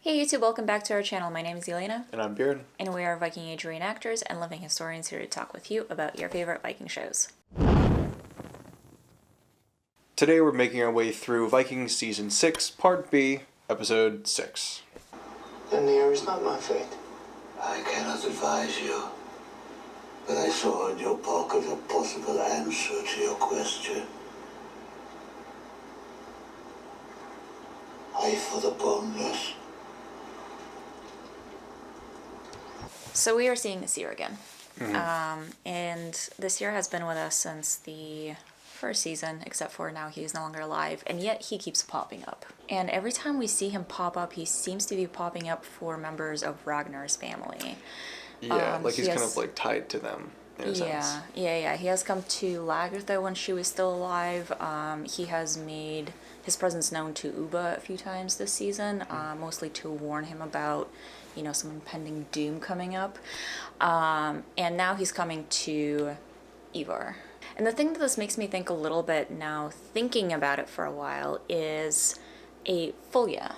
Hey YouTube, welcome back to our channel. My name is Elena. And I'm Björn. And we are Viking Age reenactors and living historians here to talk with you about your favorite Viking shows. Today we're making our way through Vikings Season 6, Part B, Episode 6. The near is not my fate. I cannot advise you, but I saw in your pocket a possible answer to your question. Eye for the boneless. So we are seeing the seer again. And the seer has been with us since the first season, except for now he's no longer alive, and yet he keeps popping up. And every time we see him pop up, he seems to be popping up for members of Ragnar's family. Yeah, like he's kind of like tied to them in a sense. Yeah. He has come to Lagertha when she was still alive. He has made his presence known to Ubba a few times this season, mostly to warn him about, you know, some impending doom coming up. And now he's coming to Ivar. And the thing that this makes me think a little bit now, thinking about it for a while, is a Fylgja,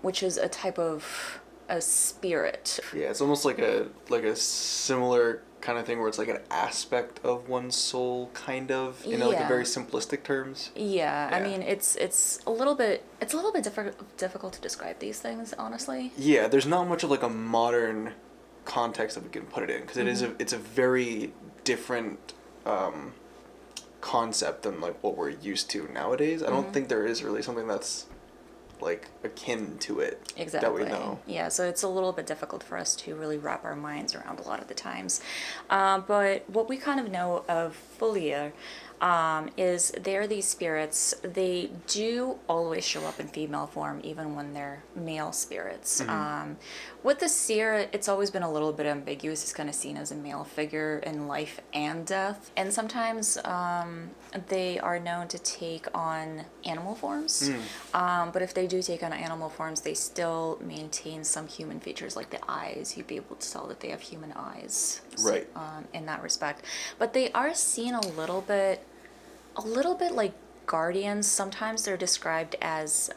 which is a type of a spirit. Yeah, it's almost like a similar kind of thing where it's like an aspect of one's soul, kind of, in like a very simplistic terms. Yeah, I mean, it's a little bit difficult to describe these things, honestly. Yeah, there's not much of like a modern context that we can put it in, because it's a very different concept than like what we're used to nowadays. I don't think there is really something that's like akin to it that we know. Yeah, so it's a little bit difficult for us to really wrap our minds around a lot of the times. But what we kind of know of Fylgjur is they're these spirits. They do always show up in female form, even when they're male spirits. With the seer, it's always been a little bit ambiguous. It's kind of seen as a male figure in life and death. And sometimes they are known to take on animal forms. But if they do take on animal forms, they still maintain some human features, like the eyes. You'd be able to tell that they have human eyes, right? In that respect. But they are seen a little bit like guardians. Sometimes they're described as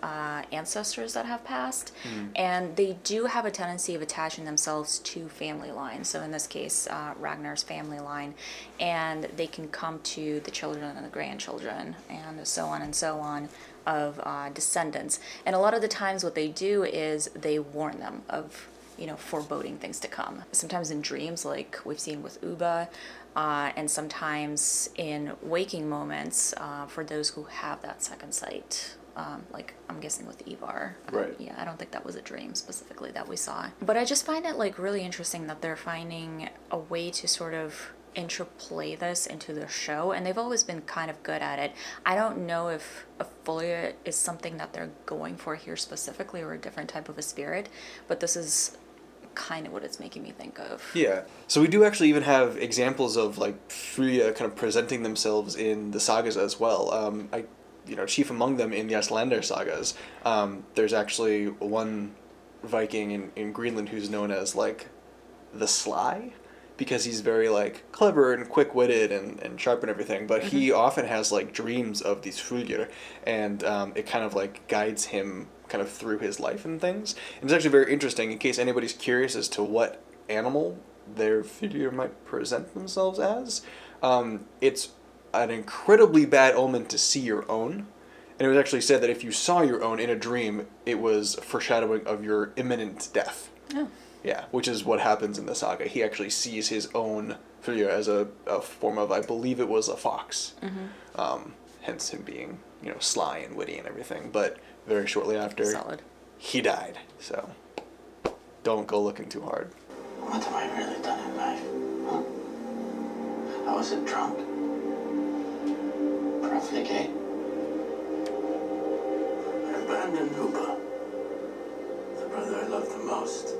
ancestors that have passed, and they do have a tendency of attaching themselves to family lines. So in this case, Ragnar's family line, and they can come to the children and the grandchildren, and so on of descendants. And a lot of the times what they do is they warn them of, you know, foreboding things to come. Sometimes in dreams, like we've seen with Ubba, and sometimes in waking moments for those who have that second sight. Like I'm guessing with Ivar. Right. Yeah, I don't think that was a dream specifically that we saw. But I just find it like really interesting that they're finding a way to sort of interplay this into the show, and they've always been kind of good at it. I don't know if a Fylgja is something that they're going for here specifically, or a different type of a spirit, but this is kind of what it's making me think of. Yeah. So we do actually even have examples of like Fylgja kind of presenting themselves in the sagas as well. Chief among them in the Icelander sagas, there's actually one Viking in Greenland who's known as like the Sly, because he's very like clever and quick-witted and sharp and everything, but he often has like dreams of these Fylgjur, and it kind of like guides him kind of through his life and things. And it's actually very interesting, in case anybody's curious as to what animal their Fylgjur might present themselves as. It's an incredibly bad omen to see your own, and it was actually said that if you saw your own in a dream, it was foreshadowing of your imminent death. Oh. Yeah, which is what happens in the saga. He actually sees his own Fylgja as a form of, I believe it was a fox. Hence him being, you know, sly and witty and everything. But very shortly after, he died. So don't go looking too hard. What have I really done in life? Huh? I was a drunk. Profligate. I abandoned Ubba, the brother I loved the most.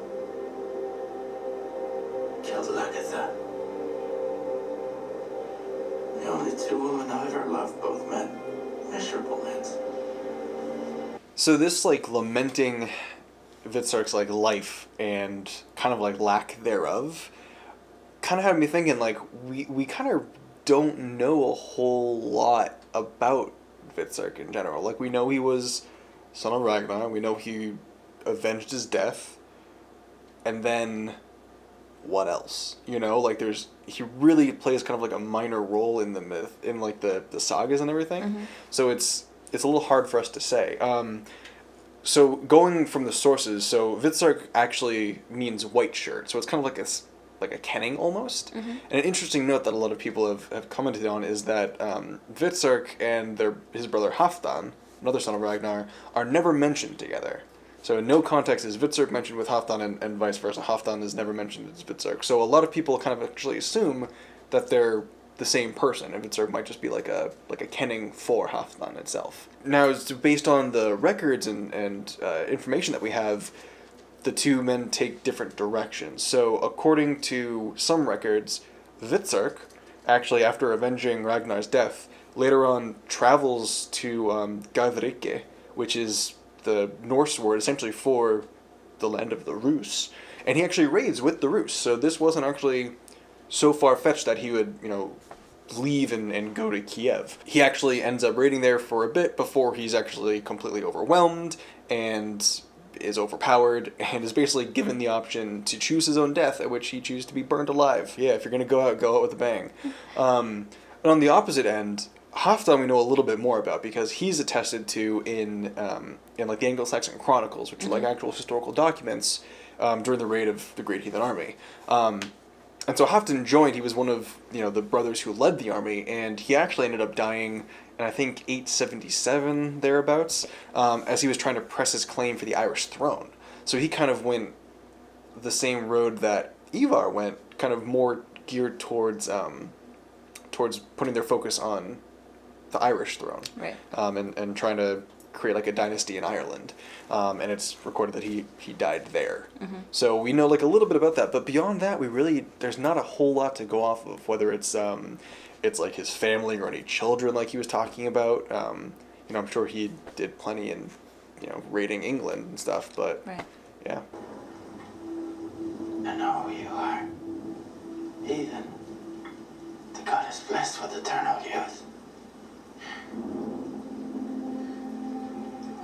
Killed Lagertha. The only two women I've ever loved, both men. Miserable men. So this like lamenting Hvitserk's like life and kind of like lack thereof kind of had me thinking like we kind of don't know a whole lot about Hvitserk in general. Like we know he was son of Ragnar, we know he avenged his death, and then what else? You know, like he really plays kind of like a minor role in the myth, in like the sagas and everything. So it's a little hard for us to say. So going from the sources, so Hvitserk actually means white shirt, so it's kind of like a kenning almost. And an interesting note that a lot of people have commented on is that Hvitserk and his brother Halfdan, another son of Ragnar, are never mentioned together. So in no context is Hvitserk mentioned with Halfdan, and vice versa. Halfdan is never mentioned as Hvitserk. So a lot of people kind of actually assume that they're the same person, and Hvitserk might just be like a kenning for Halfdan itself. Now, based on the records and information that we have, the two men take different directions. So according to some records, Hvitserk, actually after avenging Ragnar's death, later on travels to Hvitserk, which is the Norse word essentially for the land of the Rus, and he actually raids with the Rus. So this wasn't actually so far-fetched that he would, leave and go to Kiev. He actually ends up raiding there for a bit before he's actually completely overwhelmed and is overpowered and is basically given the option to choose his own death, at which he chooses to be burned alive. Yeah, if you're going to go out with a bang. And on the opposite end, Halfdan we know a little bit more about because he's attested to in like the Anglo-Saxon Chronicles, which are like actual historical documents during the raid of the Great Heathen Army. And so Halfdan joined. He was one of the brothers who led the army, and he actually ended up dying in I think 877 thereabouts, as he was trying to press his claim for the Irish throne. So he kind of went the same road that Ivar went, kind of more geared towards putting their focus on the Irish throne, right? And trying to create like a dynasty in Ireland, and it's recorded that he died there. So we know like a little bit about that, but beyond that, there's not a whole lot to go off of. Whether it's like his family or any children, like he was talking about. I'm sure he did plenty in raiding England and stuff, but right. Yeah. I know who you are. Idunn, the goddess blessed with eternal youth.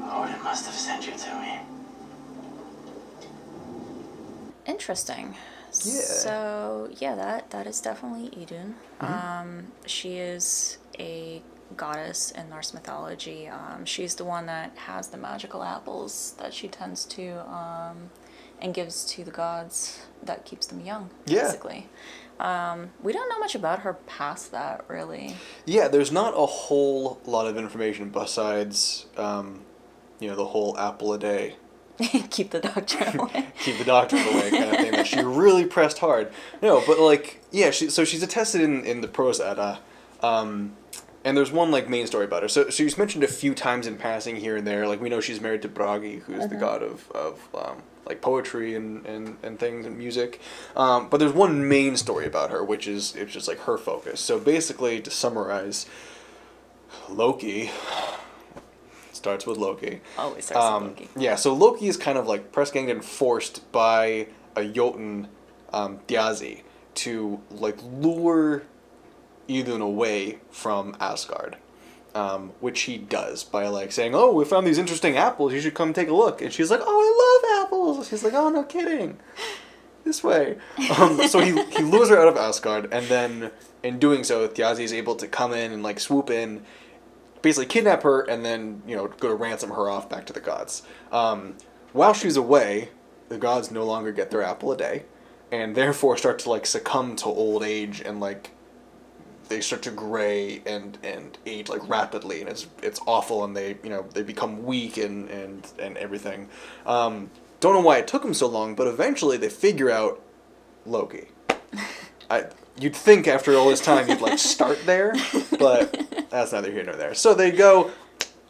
Odin must have sent you to me. Interesting. Yeah. So that is definitely Idunn. She is a goddess in Norse mythology. She's the one that has the magical apples that she tends to and gives to the gods that keeps them young. Yeah. Basically. We don't know much about her past that, really. Yeah, there's not a whole lot of information besides the whole apple a day. Keep the doctor away. Keep the doctor away kind of thing that she really pressed hard. No, but she's attested in the Prose Edda, and there's one like main story about her. So she's mentioned a few times in passing here and there. Like we know she's married to Bragi, who's the god of like poetry and things and music. But there's one main story about her, which is it's just like her focus. So basically, to summarize, Loki starts with Loki. Always starts with Loki. Yeah, so Loki is kind of like press ganged and forced by a Jotun, Thiazi, to like lure Idunn away from Asgard, which he does by like saying, "Oh, we found these interesting apples. You should come take a look." And she's like, "Oh, I love apples." She's like, "Oh, no kidding, this way." So he lures her out of Asgard, and then in doing so, Thiazi is able to come in and like swoop in, basically kidnap her, and then go to ransom her off back to the gods. While she's away, the gods no longer get their apple a day, and therefore start to like succumb to old age, and like they start to gray and age like rapidly, and it's awful, and they they become weak and everything. Don't know why it took them so long, but eventually they figure out Loki. You'd think after all this time you'd like start there, but that's neither here nor there. So they go,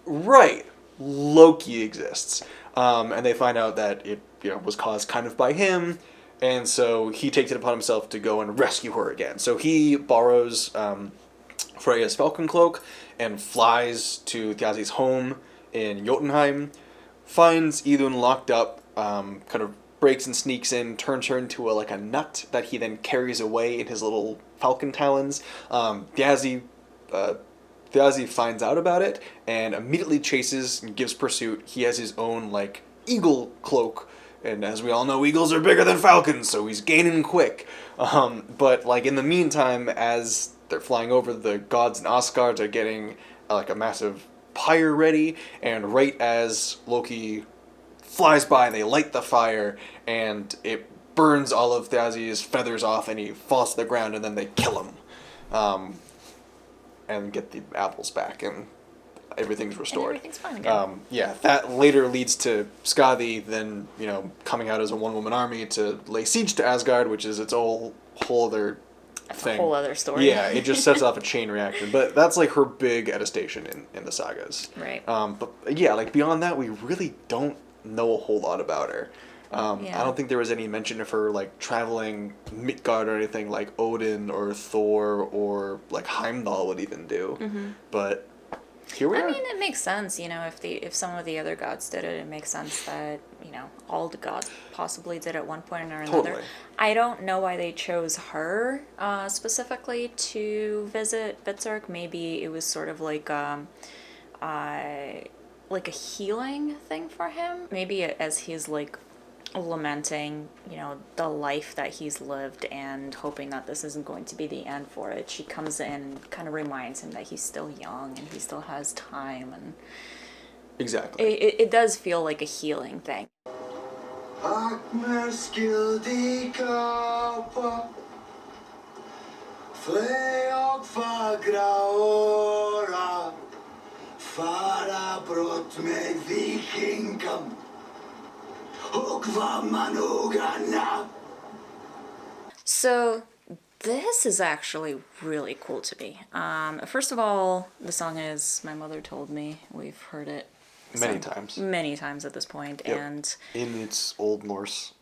right, Loki exists, and they find out that it was caused kind of by him. And so he takes it upon himself to go and rescue her again. So he borrows Freya's falcon cloak and flies to Thiazi's home in Jotunheim, finds Idunn locked up, kind of breaks and sneaks in, turns her into a nut that he then carries away in his little falcon talons. Thiazi finds out about it and immediately chases and gives pursuit. He has his own eagle cloak. And as we all know, eagles are bigger than falcons, so he's gaining quick. But like in the meantime, as they're flying over, the gods and Asgards are getting like a massive pyre ready, and right as Loki flies by, they light the fire, and it burns all of Thjazi's feathers off, and he falls to the ground, and then they kill him, and get the apples back, and everything's restored. And everything's fine again. Yeah, that later leads to Skadi then, coming out as a one-woman army to lay siege to Asgard, which is its whole other thing. A whole other story. Yeah, it just sets off a chain reaction. But that's like her big attestation in the sagas. Right. But yeah, like beyond that, we really don't know a whole lot about her. Yeah. I don't think there was any mention of her like traveling Midgard or anything like Odin or Thor or like Heimdall would even do. Mm-hmm. But here we are. I mean, it makes sense, if some of the other gods did it makes sense that, all the gods possibly did at one point or another. Totally. I don't know why they chose her specifically to visit Hvitserk. Maybe it was sort of like a healing thing for him. Maybe as he's like lamenting, the life that he's lived and hoping that this isn't going to be the end for it. She comes in and kind of reminds him that he's still young and he still has time, and Exactly. it does feel like a healing thing. Fara brott med vikingam. So this is actually really cool to me. First of all, the song is My Mother Told Me. We've heard it many times at this point. Yep. And in its Old Norse.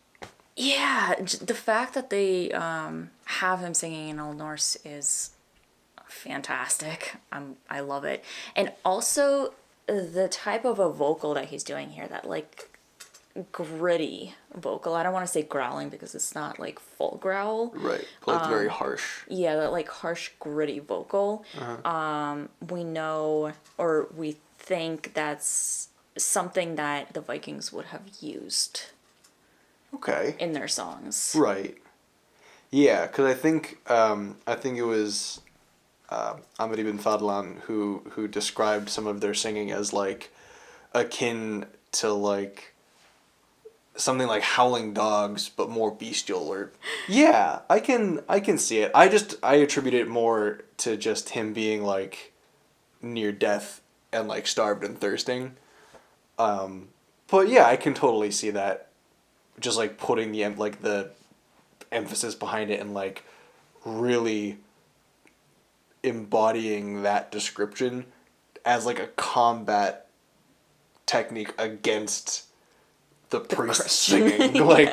Yeah, the fact that they have him singing in Old Norse is fantastic. I love it. And also the type of a vocal that he's doing here, that like gritty vocal. I don't want to say growling because it's not like full growl. Right. But it's very harsh. Yeah, that like harsh, gritty vocal. We know, or we think that's something that the Vikings would have used. Okay. In their songs. Right. Yeah, because I think it was Ahmed ibn Fadlan who described some of their singing as like akin to like something like howling dogs but more bestial. Or yeah, I can see it. I attribute it more to just him being like near death and like starved and thirsting. But yeah, I can totally see that. Just like putting the emphasis behind it and like really embodying that description as like a combat technique against the priest singing. Like,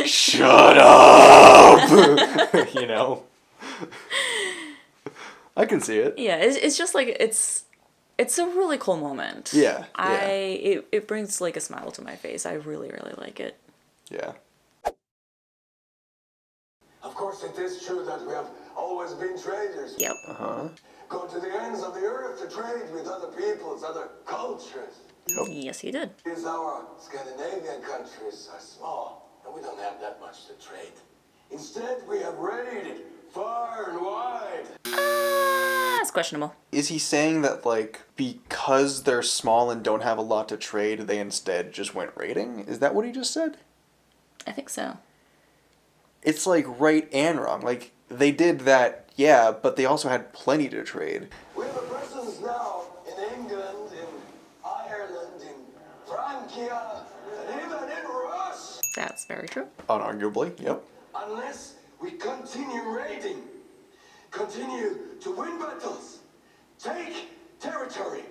shut up! I can see it. Yeah, it's just like it's a really cool moment. Yeah. It brings like a smile to my face. I really, really like it. Yeah. Of course, it is true that we have always been traders. Yep. Go to the ends of the earth to trade with other peoples, other cultures. Yep. Yes, he did. Because our Scandinavian countries are small, and we don't have that much to trade. Instead, we have raided far and wide. That's questionable. Is he saying that, like, because they're small and don't have a lot to trade, they instead just went raiding? Is that what he just said? I think so. It's, like, right and wrong. Like, they did that, yeah, but they also had plenty to trade. We have a presence now in England, in Ireland, in Fylgja, and even in Russia. That's very true. Unarguably, yep. Unless we continue raiding, continue to win battles, take territory,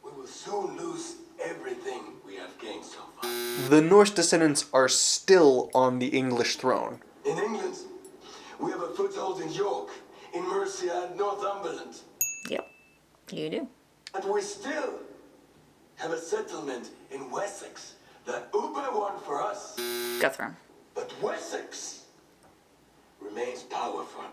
we will soon lose everything we have gained so far. The Norse descendants are still on the English throne. In England, we have a foothold in York, in Mercia and Northumberland. Yep, you do. And we still have a settlement in Wessex that Uber won for us. Guthrum. But Wessex remains powerful.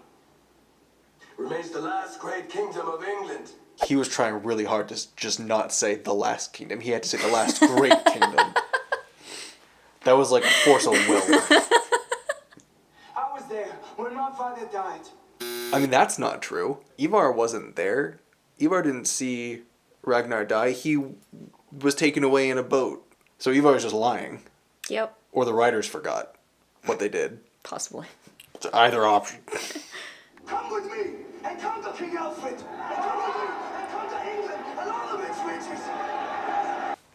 Remains the last great kingdom of England. He was trying really hard to just not say the last kingdom. He had to say the last great kingdom. That was like force of will. I was there when my father died. I mean, that's not true. Ivar wasn't there. Ivar didn't see Ragnar die. He was taken away in a boat. So Ivar is just lying. Yep. Or the writers forgot what they did. Possibly. It's either option. Come with me and come to King Alfred. And come with me and come to England and all of its riches.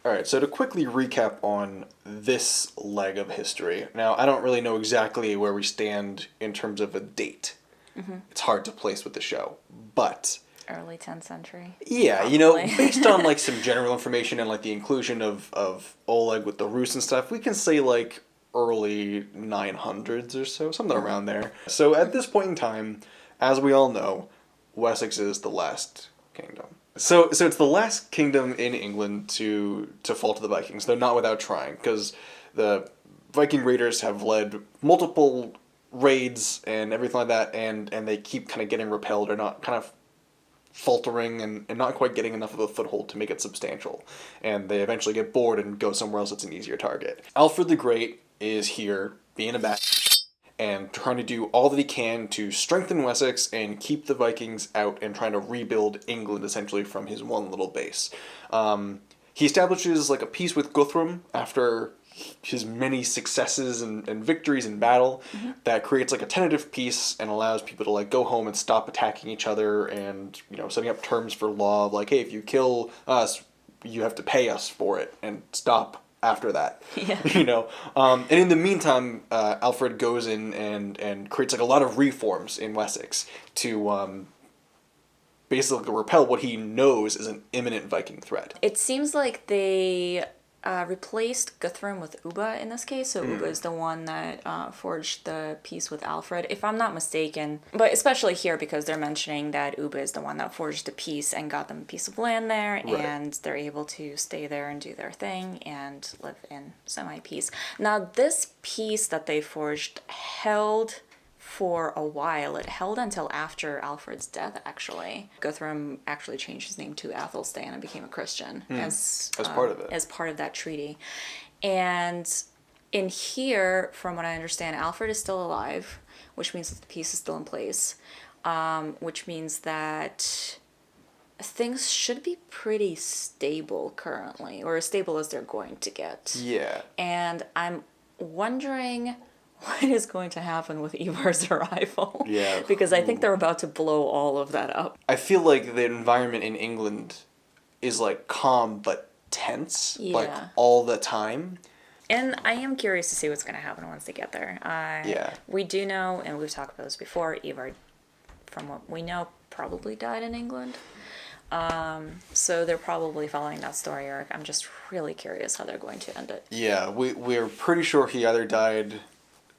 Alright, so to quickly recap on this leg of history. Now, I don't really know exactly where we stand in terms of a date. Mm-hmm. It's hard to place with the show. But Early 10th century. yeah, Probably. you know, based on like some general information and like the inclusion of Oleg with the Rus and stuff, we can say like early 900s or so, something around there. So at this point in time, as we all know, Wessex is the last kingdom. So it's the last kingdom in England to fall to the Vikings. They're not without trying, because the Viking raiders have led multiple raids and everything like that, and they keep kind of getting repelled or not kind of faltering and not quite getting enough of a foothold to make it substantial. And they eventually get bored and go somewhere else that's an easier target. Alfred the Great is here, being a bad and trying to do all that he can to strengthen Wessex and keep the Vikings out and trying to rebuild England essentially from his one little base. He establishes like a peace with Guthrum after his many successes and victories in battle that creates like a tentative peace and allows people to like go home and stop attacking each other and, you know, setting up terms for law of like, hey, if you kill us, you have to pay us for it and stop after that. Yeah. You know, and in the meantime, Alfred goes in and creates like a lot of reforms in Wessex to basically repel what he knows is an imminent Viking threat. It seems like they replaced Guthrum with Ubba in this case. So Ubba is the one that forged the peace with Alfred, if I'm not mistaken. But especially here because they're mentioning that Ubba is the one that forged the peace and got them a piece of land there, Right. and they're able to stay there and do their thing and live in semi-peace. Now, this peace that they forged held for a while. It held until after Alfred's death, actually. Guthrum actually changed his name to Athelstan and became a Christian as part of it. as part of that treaty. And in here, from what I understand, Alfred is still alive, which means that the peace is still in place, which means that things should be pretty stable currently, or as stable as they're going to get. Yeah. And I'm wondering what is going to happen with Ivar's arrival. Yeah. Because I think they're about to blow all of that up. I feel like the environment in England is like calm but tense, like Yeah. all the time. And I am curious to see what's going to happen once they get there. Yeah. We do know, and we've talked about this before, Ivar, from what we know, probably died in England. So they're probably following that story arc. I'm just really curious how they're going to end it. Yeah, we're pretty sure he either died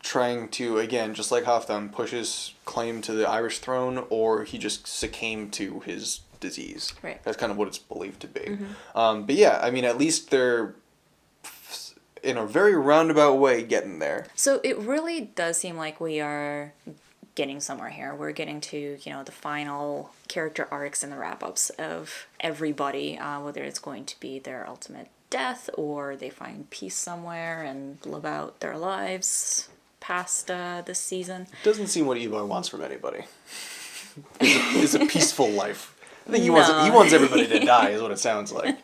trying to, again, just like Halfdan, push his claim to the Irish throne, or he just succumbed to his disease. Right. That's kind of what it's believed to be. But yeah, I mean, at least they're, in a very roundabout way, getting there. So it really does seem like we are getting somewhere here. We're getting to, you know, the final character arcs and the wrap-ups of everybody, whether it's going to be their ultimate death or they find peace somewhere and live out their lives past this season. Doesn't seem what Ivar wants from anybody. Is a peaceful life. I think he wants everybody to die, is what it sounds like.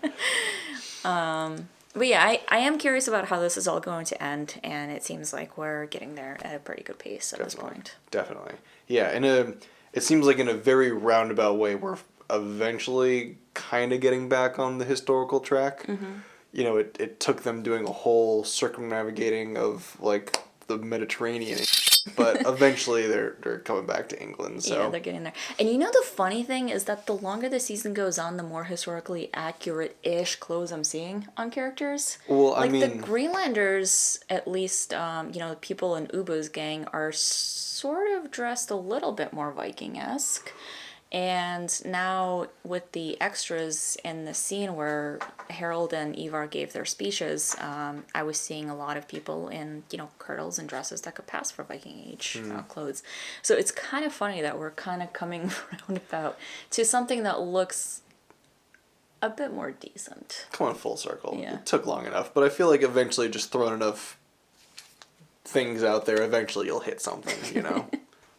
But yeah, I am curious about how this is all going to end, and it seems like we're getting there at a pretty good pace at this point. Definitely. Yeah, it seems like in a very roundabout way we're eventually kind of getting back on the historical track. You know, it took them doing a whole circumnavigating of like the Mediterranean, but eventually they're coming back to England. So Yeah, they're getting there. And you know the funny thing is that the longer the season goes on, the more historically accurate-ish clothes I'm seeing on characters. Well, I like mean, the Greenlanders, at least, you know, people in Ubba's gang are sort of dressed a little bit more Viking-esque. And now with the extras in the scene where Harald and Ivar gave their speeches, I was seeing a lot of people in, you know, kirtles and dresses that could pass for Viking age clothes. So it's kind of funny that we're kind of coming roundabout to something that looks a bit more decent. coming full circle. Yeah. It took long enough, but I feel like eventually just throwing enough things out there, eventually you'll hit something, you know?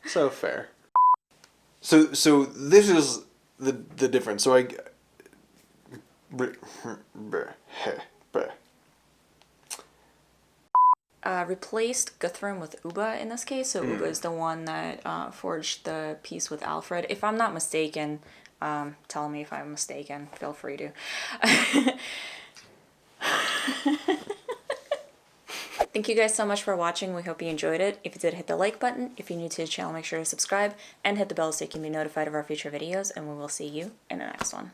So fair. So this is the difference. So replaced Guthrum with Ubba in this case. So Ubba is the one that forged the peace with Alfred. If I'm not mistaken, tell me if I'm mistaken. Feel free to. Thank you guys so much for watching. We hope you enjoyed it. If you did, hit the like button. If you're new to the channel, make sure to subscribe and hit the bell so you can be notified of our future videos. And we will see you in the next one.